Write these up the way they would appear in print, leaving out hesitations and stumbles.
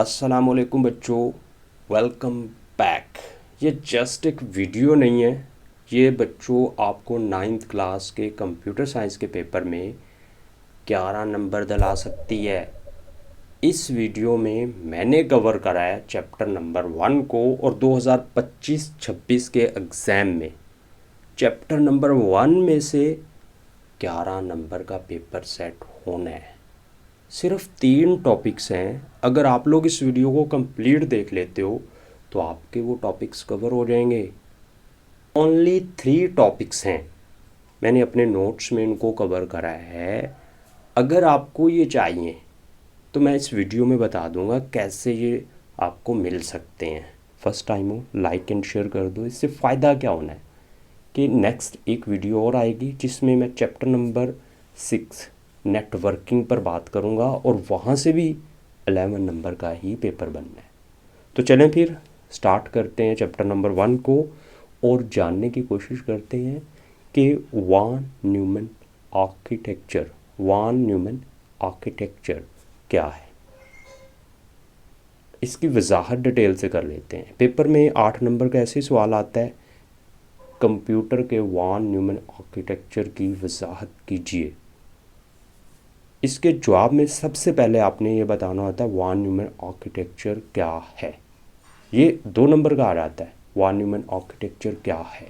अस्सलामुअलैकुम बच्चों, welcome back. ये जस्ट एक वीडियो नहीं है, ये बच्चों आपको नाइन्थ क्लास के कंप्यूटर साइंस के पेपर में 11 नंबर दिला सकती है। इस वीडियो में मैंने कवर करा है चैप्टर नंबर 1 को और 2025-26 के एग्ज़ाम में चैप्टर नंबर 1 में से 11 नंबर का पेपर सेट होना है। सिर्फ 3 टॉपिक्स हैं। अगर आप लोग इस वीडियो को कंप्लीट देख लेते हो तो आपके वो टॉपिक्स कवर हो जाएंगे। ओनली 3 टॉपिक्स हैं, मैंने अपने नोट्स में इनको कवर करा है। अगर आपको ये चाहिए तो मैं इस वीडियो में बता दूंगा कैसे ये आपको मिल सकते हैं। फर्स्ट टाइम हो लाइक एंड शेयर कर दो। इससे फ़ायदा क्या होना है कि नेक्स्ट एक वीडियो और आएगी जिसमें मैं चैप्टर नंबर 6 नेटवर्किंग पर बात करूंगा और वहाँ से भी 11 नंबर का ही पेपर बनना है। तो चलें फिर स्टार्ट करते हैं चैप्टर नंबर 1 को और जानने की कोशिश करते हैं कि वान न्यूमैन आर्किटेक्चर क्या है। इसकी वजाहत डिटेल से कर लेते हैं। पेपर में 8 नंबर का ऐसे सवाल आता है, कंप्यूटर के वान न्यूमैन आर्किटेक्चर की वजाहत कीजिए। इसके जवाब में सबसे पहले आपने ये बताना होता है वान न्यूमैन आर्किटेक्चर क्या है। ये 2 नंबर का आ जाता है, वान न्यूमैन आर्किटेक्चर क्या है।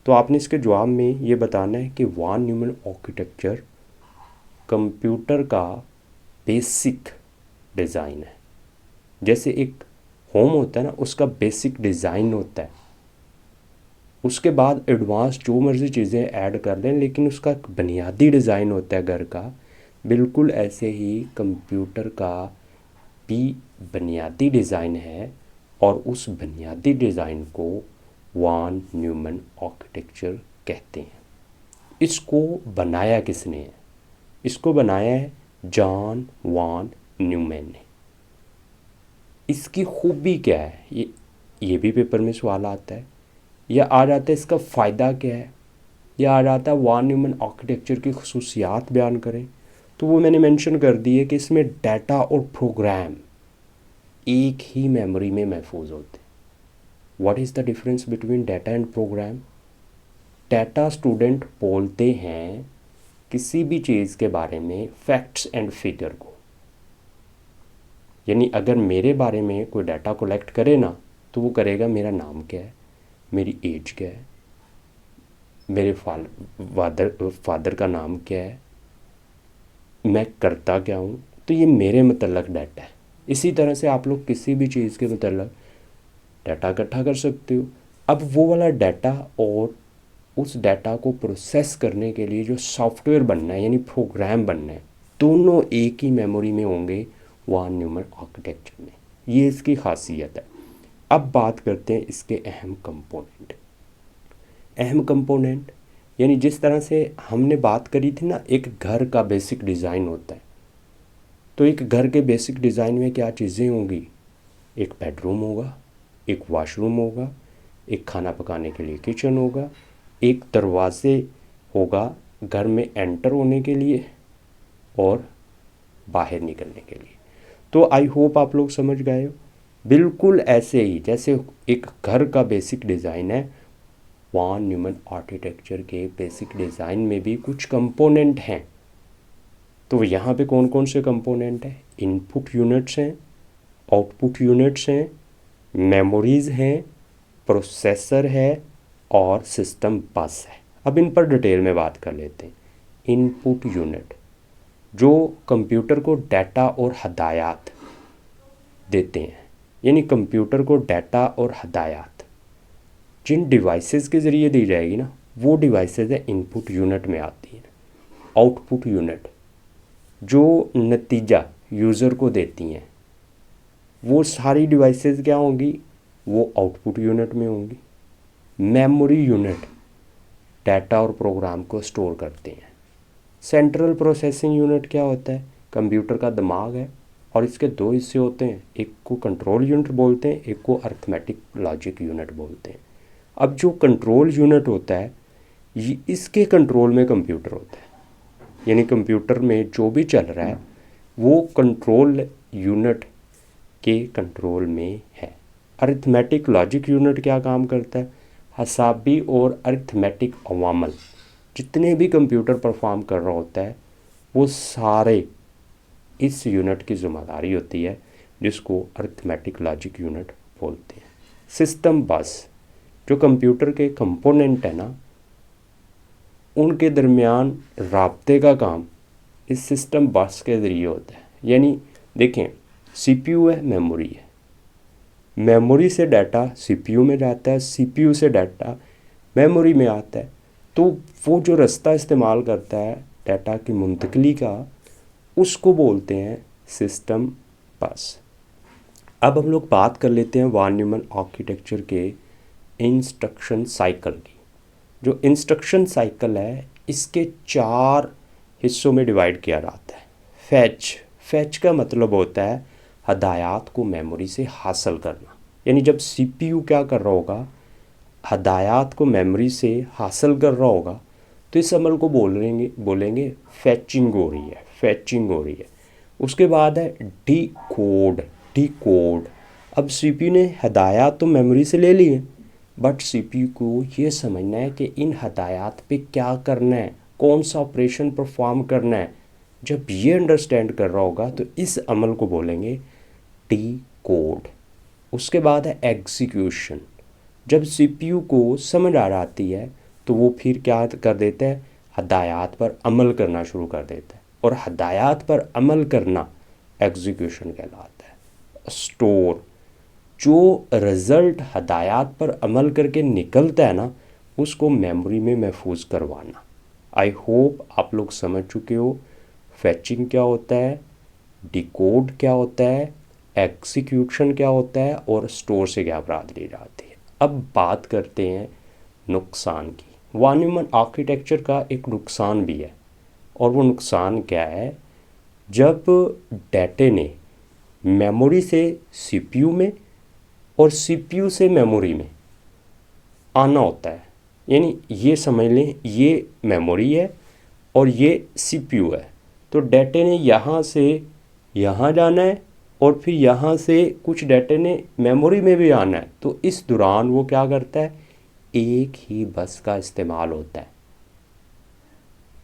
तो आपने इसके जवाब में ये बताना है कि वान न्यूमैन आर्किटेक्चर कंप्यूटर का बेसिक डिज़ाइन है। जैसे एक होम होता है ना, उसका बेसिक डिज़ाइन होता है, उसके बाद एडवांस जो मर्ज़ी चीज़ें ऐड कर लें, लेकिन उसका बुनियादी डिज़ाइन होता है घर का। बिल्कुल ऐसे ही कंप्यूटर का भी बुनियादी डिज़ाइन है और उस बुनियादी डिज़ाइन को वान न्यूमैन आर्किटेक्चर कहते हैं। इसको बनाया किसने है? इसको बनाया है जॉन वान न्यूमैन ने। इसकी खूबी क्या है, ये भी पेपर में सवाल आता है। या आ जाता है इसका फ़ायदा क्या है, या आ जाता है वान न्यूमैन आर्किटेक्चर की खसूसियात बयान करें। तो वो मैंने मेंशन कर दी है कि इसमें डाटा और प्रोग्राम एक ही मेमोरी में महफूज होते हैं। What is the difference between data and program? Data student बोलते हैं किसी भी चीज़ के बारे में फैक्ट्स एंड फिगर को, यानी अगर मेरे बारे में कोई डाटा कलेक्ट करे ना तो वो करेगा मेरा नाम क्या है, मेरी एज क्या है, मेरे फादर का नाम क्या है, मैं करता क्या हूँ। तो ये मेरे मतलब डाटा है। इसी तरह से आप लोग किसी भी चीज़ के मतलब डाटा इकट्ठा कर सकते हो। अब वो वाला डाटा और उस डाटा को प्रोसेस करने के लिए जो सॉफ्टवेयर बनना है यानी प्रोग्राम बनना है, दोनों एक ही मेमोरी में होंगे वान न्यूमैन आर्किटेक्चर में। ये इसकी खासियत है। अब बात करते हैं इसके अहम कंपोनेंट। यानी जिस तरह से हमने बात करी थी ना, एक घर का बेसिक डिज़ाइन होता है। तो एक घर के बेसिक डिज़ाइन में क्या चीज़ें होंगी? एक बेडरूम होगा, एक वॉशरूम होगा, एक खाना पकाने के लिए किचन होगा, एक दरवाजे होगा घर में एंटर होने के लिए और बाहर निकलने के लिए। तो आई होप आप लोग समझ गए हो। बिल्कुल ऐसे ही जैसे एक घर का बेसिक डिज़ाइन है, वान न्यूमैन आर्किटेक्चर के बेसिक डिज़ाइन में भी कुछ कंपोनेंट हैं। तो यहाँ पे कौन कौन से कंपोनेंट हैं? इनपुट यूनिट्स हैं, आउटपुट यूनिट्स हैं, मेमोरीज़ हैं, प्रोसेसर है और सिस्टम बस है। अब इन पर डिटेल में बात कर लेते हैं। इनपुट यूनिट जो कंप्यूटर को डाटा और हदायत देते हैं, यानी कंप्यूटर को डाटा और हदायत जिन डिवाइसेस के ज़रिए दी जाएगी ना, वो डिवाइसेस है इनपुट यूनिट में आती हैं। आउटपुट यूनिट जो नतीजा यूज़र को देती हैं, वो सारी डिवाइसेस क्या होंगी? वो आउटपुट यूनिट में होंगी। मेमोरी यूनिट डाटा और प्रोग्राम को स्टोर करते हैं। सेंट्रल प्रोसेसिंग यूनिट क्या होता है? कंप्यूटर का दिमाग है और इसके 2 हिस्से होते हैं, एक को कंट्रोल यूनिट बोलते हैं, एक को अर्थमेटिक लॉजिक यूनिट बोलते हैं। अब जो कंट्रोल यूनिट होता है, ये इसके कंट्रोल में कंप्यूटर होता है, यानी कंप्यूटर में जो भी चल रहा है वो कंट्रोल यूनिट के कंट्रोल में है। अरिथमेटिक लॉजिक यूनिट क्या काम करता है? हिसाबी और अरिथमेटिक अवामल जितने भी कंप्यूटर परफॉर्म कर रहा होता है वो सारे इस यूनिट की जिम्मेदारी होती है, जिसको अरिथमेटिक लॉजिक यूनिट बोलते हैं। सिस्टम बस जो कंप्यूटर के कंपोनेंट है ना, उनके दरमियान राब्ते का काम इस सिस्टम बस के ज़रिए होता है। यानी देखें, सीपीयू है, मेमोरी है, मेमोरी से डाटा सीपीयू में जाता है, सीपीयू से डाटा मेमोरी में आता है। तो वो जो रास्ता इस्तेमाल करता है डाटा की मुंतकली का, उसको बोलते हैं सिस्टम बस। अब हम लोग बात कर लेते हैं वॉन न्यूमन आर्किटेक्चर के इंस्ट्रक्शन साइकिल की। जो इंस्ट्रक्शन साइकिल है इसके 4 हिस्सों में डिवाइड किया जाता है। फैच का मतलब होता है हदायत को मेमोरी से हासिल करना। यानी जब सीपीयू क्या कर रहा होगा, हदायत को मेमोरी से हासिल कर रहा होगा, तो इस अमल को बोलेंगे फैचिंग हो रही है। उसके बाद है डी कोड। अब सीपीयू ने हदायत तो मेमोरी से ले ली है, बट सीपीयू को ये समझना है कि इन हदायत पे क्या करना है, कौन सा ऑपरेशन परफॉर्म करना है। जब ये अंडरस्टैंड कर रहा होगा तो इस अमल को बोलेंगे डी कोड। उसके बाद है एग्जीक्यूशन। जब सीपीयू को समझ आ जाती है तो वो फिर क्या कर देता है, हदायत पर अमल करना शुरू कर देता है, और हदायत पर अमल करना एग्जीक्यूशन कहलाता है। स्टोर, जो रिज़ल्ट हदायत पर अमल करके निकलता है ना, उसको मेमोरी में महफूज करवाना। आई होप आप लोग समझ चुके हो फैचिंग क्या होता है, डिकोड क्या होता है, एग्जीक्यूशन क्या होता है, और स्टोर से क्या मुराद ली जाती है। अब बात करते हैं नुकसान की। वॉन न्यूमन आर्किटेक्चर का एक नुकसान भी है, और वो नुकसान क्या है? जब डाटे ने मेमोरी से सीपीयू में और सीपीयू से मेमोरी में आना होता है, यानी ये समझ लें ये मेमोरी है और ये सीपीयू है, तो डाटे ने यहाँ से यहाँ जाना है और फिर यहाँ से कुछ डाटे ने मेमोरी में भी आना है। तो इस दौरान वो क्या करता है, एक ही बस का इस्तेमाल होता है,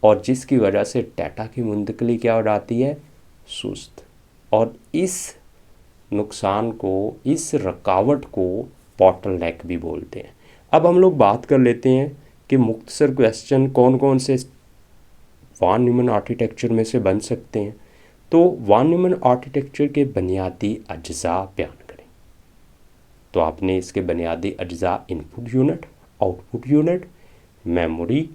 और जिसकी वजह से डाटा की मुंतकली क्या हो जाती है, सुस्त। और इस नुकसान को, इस रुकावट को बॉटलनेक भी बोलते हैं। अब हम लोग बात कर लेते हैं कि मुख्तसर क्वेश्चन कौन कौन से वॉन न्यूमन आर्किटेक्चर में से बन सकते हैं। तो वॉन न्यूमन आर्किटेक्चर के बुनियादी अज्जा बयान करें। तो आपने इसके बुनियादी अज्जा input unit, output unit, memory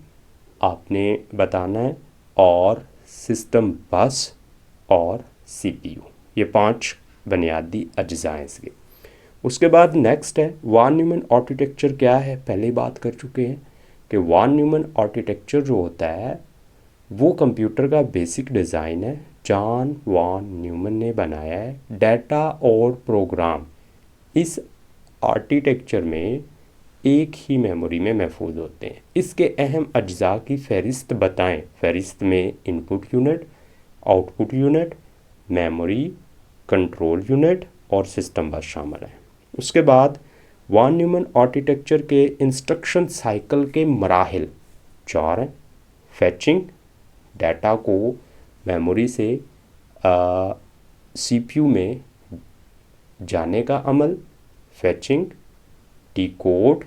आपने बताना है, और सिस्टम बस और सीपीयू। ये 5 बुनियादी अज्जा हैं इसके। उसके बाद नेक्स्ट है वॉन न्यूमन आर्किटेक्चर क्या है। पहले बात कर चुके हैं कि वॉन न्यूमन आर्किटेक्चर जो होता है वो कंप्यूटर का बेसिक डिज़ाइन है, जॉन वॉन न्यूमन ने बनाया है। डाटा और प्रोग्राम इस आर्किटेक्चर में एक ही मेमोरी में महफूज होते हैं। इसके अहम अज्जा की फ़हरिस्त बताएं। फ़हरिस्त में input unit, output unit, memory, control unit और सिस्टम बस शामिल है। उसके बाद वॉन न्यूमन आर्किटेक्चर के इंस्ट्रक्शन साइकिल के मराहिल 4 हैं। फैचिंग, डाटा को मेमोरी से सीपीयू में जाने का अमल, फैचिंग, डिकोड,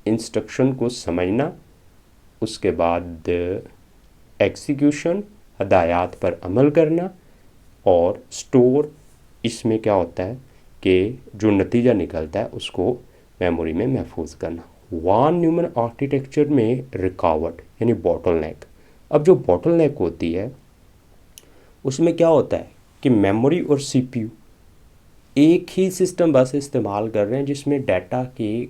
इंस्ट्रक्शन को समझना, उसके बाद एग्जीक्यूशन, हदायत पर अमल करना, और स्टोर, इसमें क्या होता है कि जो नतीजा निकलता है उसको मेमोरी में महफूज करना। वॉन न्यूमन आर्किटेक्चर में रुकावट यानी बॉटलनेक। अब जो बॉटलनेक होती है उसमें क्या होता है कि मेमोरी और सीपीयू एक ही सिस्टम बस इस्तेमाल कर रहे हैं, जिसमें डाटा की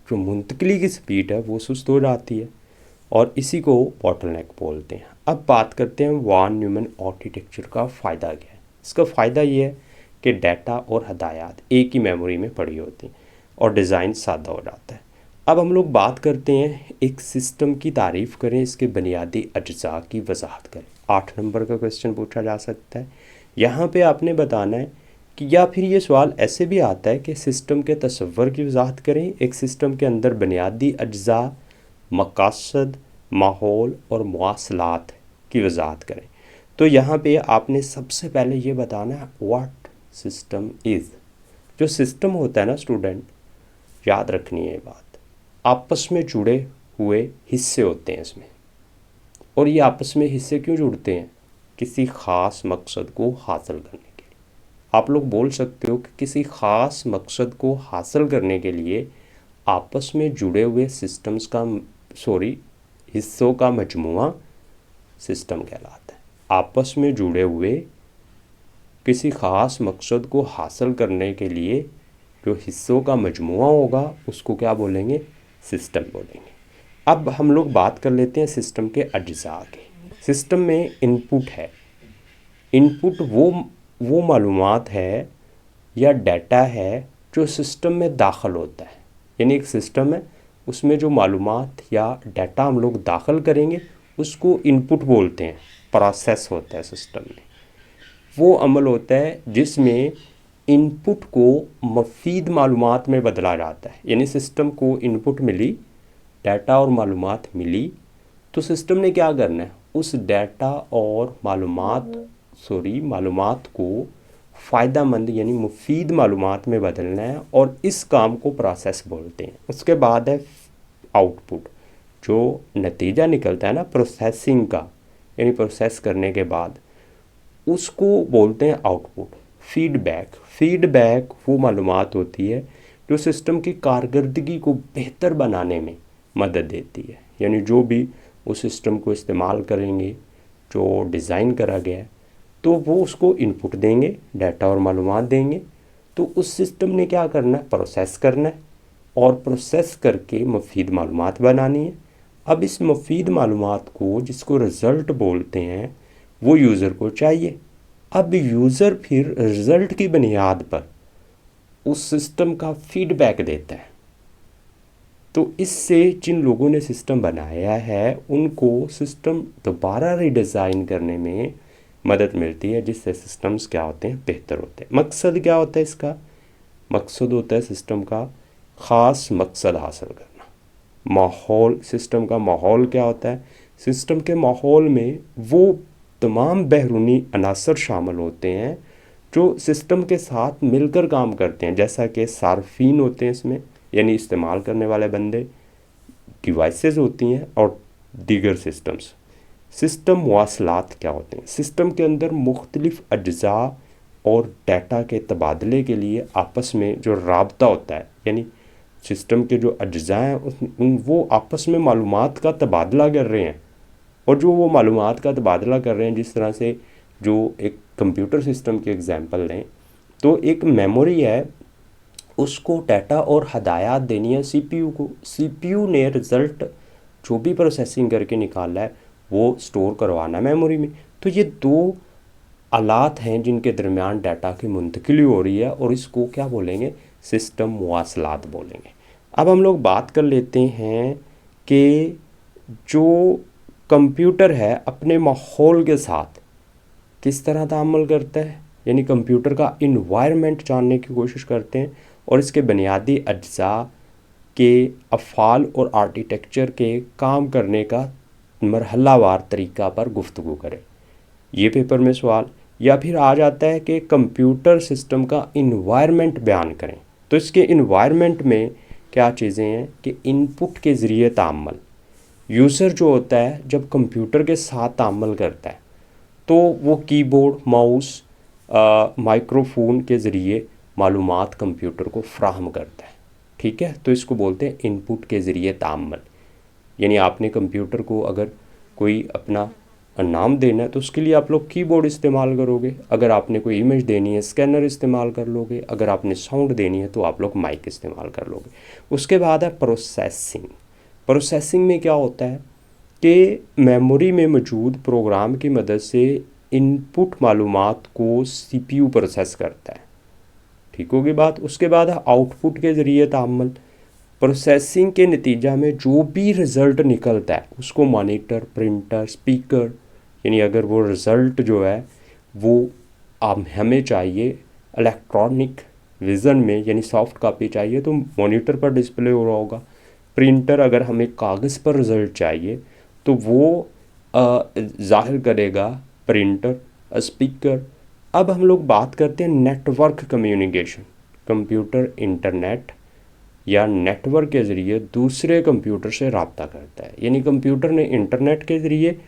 जो मुंतकली की स्पीड है वो सुस्त हो जाती है, और इसी को बॉटलनेक बोलते हैं। अब बात करते हैं वॉन न्यूमन आर्किटेक्चर का फ़ायदा क्या है। इसका फ़ायदा ये है कि डाटा और हदायत एक ही मेमोरी में पड़ी होती हैं और डिज़ाइन सादा हो जाता है। अब हम लोग बात करते हैं एक सिस्टम की तारीफ़ करें, इसके बुनियादी अज्जा की वजाहत करें। 8 नंबर का क्वेश्चन पूछा जा सकता है। यहाँ पे आपने बताना है या फिर ये सवाल ऐसे भी आता है कि सिस्टम के तसव्वुर की वजाहत करें। एक सिस्टम के अंदर बुनियादी अज्जा, मकासद, माहौल और मवासलात की वजाहत करें। तो यहाँ पे आपने सबसे पहले ये बताना है व्हाट सिस्टम इज़। जो सिस्टम होता है ना स्टूडेंट, याद रखनी है ये बात, आपस में जुड़े हुए हिस्से होते हैं इसमें। और ये आपस में हिस्से क्यों जुड़ते हैं? किसी ख़ास मकसद को हासिल करने के लिए। आप लोग बोल सकते हो कि किसी ख़ास मकसद को हासिल करने के लिए आपस में जुड़े हुए सिस्टम्स का हिस्सों का मजमुआ सिस्टम कहलाता है। आपस में जुड़े हुए किसी ख़ास मकसद को हासिल करने के लिए जो हिस्सों का मजमुआ होगा उसको क्या बोलेंगे? सिस्टम बोलेंगे। अब हम लोग बात कर लेते हैं सिस्टम के अज्जा की। सिस्टम में इनपुट है। इनपुट वो मालूमात है या डाटा है जो सिस्टम में दाखिल होता है। यानी एक सिस्टम है, उसमें जो मालूमात या डाटा हम लोग दाखिल करेंगे उसको इनपुट बोलते हैं। प्रोसेस होता है सिस्टम में, वो अमल होता है जिसमें इनपुट को मुफीद मालूमात में बदला जाता है। यानी सिस्टम को इनपुट मिली, डाटा और मालूमात मिली, तो सिस्टम ने क्या करना है? उस डाटा और मालूमात को फ़ायदामंद यानी मुफीद मालूमात में बदलना है, और इस काम को प्रोसेस बोलते हैं। उसके बाद है आउटपुट। जो नतीजा निकलता है ना प्रोसेसिंग का, यानी प्रोसेस करने के बाद, उसको बोलते हैं आउटपुट। फीडबैक वो मालूमात होती है जो सिस्टम की कारकर्दगी को बेहतर बनाने में मदद देती है। यानी जो भी उस सिस्टम को इस्तेमाल करेंगे, जो डिज़ाइन करा गया है, तो वो उसको इनपुट देंगे, डाटा और मालूमात देंगे। तो उस सिस्टम ने क्या करना है? प्रोसेस करना है, और प्रोसेस करके मुफीद मालूमात बनानी है। अब इस मुफीद मालूमात को, जिसको रिज़ल्ट बोलते हैं, वो यूज़र को चाहिए। अब यूज़र फिर रिज़ल्ट की बुनियाद पर उस सिस्टम का फीडबैक देता है। तो इससे जिन लोगों ने सिस्टम बनाया है उनको सिस्टम दोबारा रिडिज़ाइन करने में मदद मिलती है, जिससे सिस्टम्स क्या होते हैं? बेहतर होते हैं। मकसद क्या होता है इसका? मकसद होता है सिस्टम का ख़ास मकसद हासिल करना। माहौल, सिस्टम का माहौल क्या होता है? सिस्टम के माहौल में वो तमाम बैरूनी अनासर शामिल होते हैं जो सिस्टम के साथ मिलकर काम करते हैं, जैसा कि सार्फिन होते हैं इसमें, यानी इस्तेमाल करने वाले बंदे, डिवाइसेस होती हैं, और दीगर सिस्टम्स। सिस्टम मवासलात क्या होते हैं? सिस्टम के अंदर मुख्तलिफ अज्जा और डाटा के तबादले के लिए आपस में जो राब्ता होता है, यानी सिस्टम के जो अज्जा हैं वो आपस में मालूमात का तबादला कर रहे हैं। और जो वो मालूमात का तबादला कर रहे हैं, जिस तरह से जो एक कंप्यूटर सिस्टम की एग्जांपल लें, तो एक मेमोरी है, उसको डाटा और हदायत देनी है सीपीयू को। सीपीयू ने रिज़ल्ट जो भी प्रोसेसिंग करके निकाला है वो स्टोर करवाना है मेमोरी में। तो ये दो आलात हैं जिनके दरमियान डाटा की मुंतकिली हो रही है, और इसको क्या बोलेंगे? सिस्टम मवासलात बोलेंगे। अब हम लोग बात कर लेते हैं कि जो कंप्यूटर है अपने माहौल के साथ किस तरह ताअम्मुल करता है, यानी कंप्यूटर का इन्वायरमेंट जानने की कोशिश करते हैं, और इसके बुनियादी अज्जा के अफ़ाल और आर्किटेक्चर के काम करने का मरहलावार तरीक़ा पर गुफ्तगू करें। ये पेपर में सवाल। या फिर आ जाता है कि कंप्यूटर सिस्टम का इन्वायरमेंट बयान करें। तो इसके इन्वायरमेंट में क्या चीज़ें हैं कि इनपुट के ज़रिए ताअम्मुल। यूज़र जो होता है जब कंप्यूटर के साथ ताअम्मुल करता है तो वो कीबोर्ड, माउस, माइक्रोफोन के ज़रिए मालूमात कंप्यूटर को फ़राहम करता है। ठीक है, तो इसको बोलते हैं इनपुट के ज़रिए ताअम्मुल। यानी आपने कंप्यूटर को अगर कोई अपना नाम देना है तो उसके लिए आप लोग कीबोर्ड इस्तेमाल करोगे, अगर आपने कोई इमेज देनी है स्कैनर इस्तेमाल कर लोगे, अगर आपने साउंड देनी है तो आप लोग माइक इस्तेमाल कर लोगे। उसके बाद है प्रोसेसिंग। प्रोसेसिंग में क्या होता है कि मेमोरी में मौजूद प्रोग्राम की मदद से इनपुट मालूमात को सीपीयू प्रोसेस करता है। ठीक होगी बात। उसके बाद है आउटपुट के ज़रिए ताअम्मुल। प्रोसेसिंग के नतीजा में जो भी रिज़ल्ट निकलता है उसको मॉनिटर, प्रिंटर, स्पीकर, यानी अगर वो रिज़ल्ट जो है वो हमें चाहिए इलेक्ट्रॉनिक विज़न में यानी सॉफ्ट कॉपी चाहिए तो मॉनिटर पर डिस्प्ले हो रहा होगा। प्रिंटर अगर हमें कागज़ पर रिज़ल्ट चाहिए तो वो ज़ाहिर करेगा प्रिंटर, स्पीकर। अब हम लोग बात करते हैं नेटवर्क कम्युनिकेशन। कंप्यूटर इंटरनेट या नेटवर्क के ज़रिए दूसरे कंप्यूटर से रब्ता करता है, यानी कंप्यूटर ने इंटरनेट के ज़रिए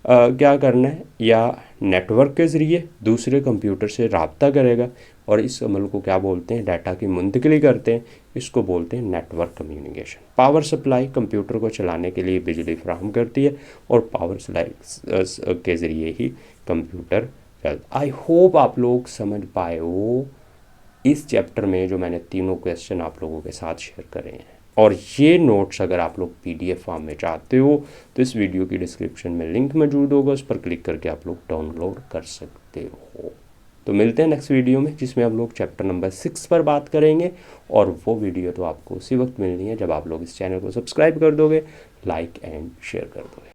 क्या करना है या नेटवर्क के ज़रिए दूसरे कंप्यूटर से रब्ता करेगा और इस अमल को क्या बोलते हैं, डाटा की मुंतकिली करते हैं, इसको बोलते हैं network communication. Power supply computer को चलाने के लिए बिजली फराहम करती है और पावर सप्लाई के ज़रिए ही कंप्यूटर चलता। आई होप आप लोग समझ पाए हो इस चैप्टर में जो मैंने तीनों क्वेश्चन आप लोगों के साथ शेयर करे हैं। और ये नोट्स अगर आप लोग PDF फॉर्म में चाहते हो तो इस वीडियो की डिस्क्रिप्शन में लिंक मौजूद होगा, उस पर क्लिक करके आप लोग डाउनलोड कर सकते हो। तो मिलते हैं नेक्स्ट वीडियो में जिसमें हम लोग चैप्टर नंबर 6 पर बात करेंगे और वो वीडियो तो आपको उसी वक्त मिलनी है जब आप लोग इस चैनल को सब्सक्राइब कर दोगे, लाइक एंड शेयर कर दोगे।